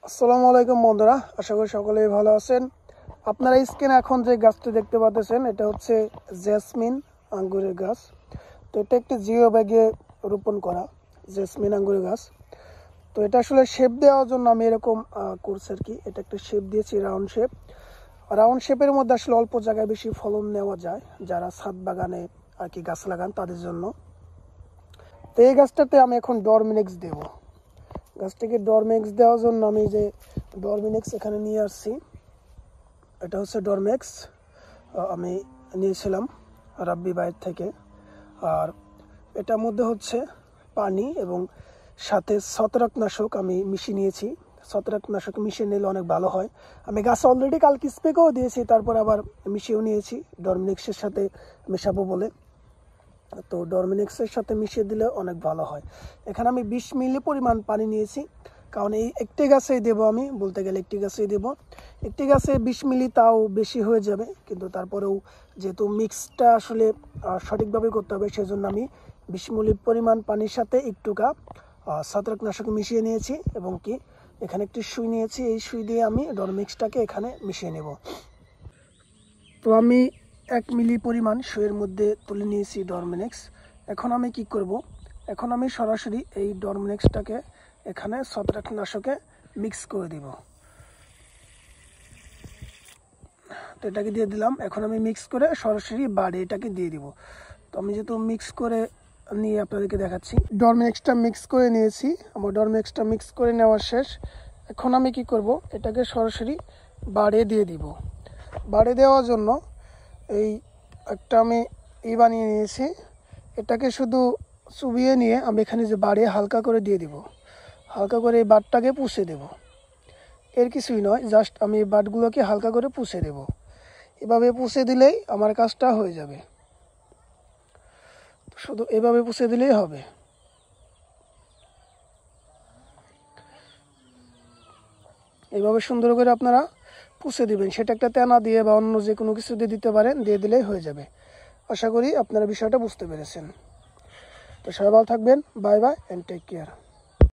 আসসালামু আলাইকুম বন্ধুরা, আশা করি সকলেই ভালো আছেন। আপনারা স্ক্রিনে এখন যে গাছটি দেখতে পাচ্ছেন এটা হচ্ছে জেসমিন আঙ্গুরের গাছ। তো এটা একটি জিও ব্যাগে রোপণ করা জেসমিন আঙ্গুরের গাছ। তো এটা আসলে শেপ দেওয়ার জন্য আমি এরকম করছি আর কি। এটা একটা শেপ দিয়েছি, রাউন্ড শেপের মধ্যে আসলে অল্প জায়গায় বেশি ফলন নেওয়া যায়, যারা ছাদ বাগানে আর কি গাছ লাগান তাদের জন্য। তো এই গাছটাতে আমি এখন ডরমিনেক্স দেবো। গাছটাকে ডরমেক্স দেওয়ার জন্য আমি যে ডরমিনেক্স এখানে নিয়ে আসছি, এটা হচ্ছে ডরমেক্স আমি নিয়েছিলাম রাব্বি বাইর থেকে। আর এটার মধ্যে হচ্ছে পানি এবং সাথে ছত্রাকনাশক আমি মিশিয়ে নিয়েছি। ছত্রাকনাশক মিশিয়ে নিলে অনেক ভালো হয়। আমি গাছ অলরেডি কালকে স্প্রে করেও দিয়েছি, তারপর আবার মিশিয়েও নিয়েছি ডরমিনেক্সের সাথে মেশাবো বলে। তো ডরমিনেক্সের সাথে মিশিয়ে দিলে অনেক ভালো হয়। এখানে আমি 20 মিলি পরিমাণ পানি নিয়েছি, কারণ এই একটি গাছেই দেবো, আমি বলতে গেলে একটি গাছেই দেবো। একটি গাছে 20 মিলি তাও বেশি হয়ে যাবে, কিন্তু তারপরেও যেহেতু মিক্সটা আসলে সঠিকভাবে করতে হবে, সেজন্য আমি 20 মিলি পরিমাণ পানির সাথে একটুকা ছত্রাকনাশক মিশিয়ে নিয়েছি এবং কি এখানে একটি সুই নিয়েছি। এই সুই দিয়ে আমি ডরমিক্সটাকে এখানে মিশিয়ে নেব। তো আমি 1 মিলি পরিমাণ সুইয়ের মধ্যে তুলে নিয়েছি ডরমিনেক্স। এখন আমি কি করব, এখন আমি সরাসরি এই ডরমিনেক্সটাকে এখানে ছত্রাকনাশকে মিক্স করে দিব। তো এটাকে দিয়ে দিলাম। এখন আমি মিক্স করে সরাসরি বাড়ি এটাকে দিয়ে দিব। তো আমি যেহেতু মিক্স করে নিয়ে আপনাদেরকে দেখাচ্ছি, ডরমিনেক্সটা মিক্স করে নিয়েছি। আমার ডরমিনেক্সটা মিক্স করে নেওয়া শেষ। এখন আমি কি করব, এটাকে সরাসরি বাড়িয়ে দিয়ে দিব। বাড়ি দেওয়ার জন্য এই একটা আমি বানিয়ে নিয়েছি, এটাকে শুধু চুবিয়ে নিয়ে আমি এখানে যে বাড়িয়ে হালকা করে দিয়ে দিব। হালকা করে এই বাটটাকে পুষে দেব, এর কিছুই নয়, জাস্ট আমি এই বাটগুলোকে হালকা করে পুষে দেব। এভাবে পুষে দিলেই আমার কাজটা হয়ে যাবে। শুধু এভাবে পুষে দিলেই হবে। এইভাবে সুন্দর করে আপনারা পুষে দিবেন। সেটা একটা তেনা দিয়ে বা অন্য যে কোনো কিছু দিয়ে দিতে পারেন, দিয়ে দিলেই হয়ে যাবে। আশা করি আপনারা বিষয়টা বুঝতে পেরেছেন। তো সবাই ভালো থাকবেন। Bye bye and take care.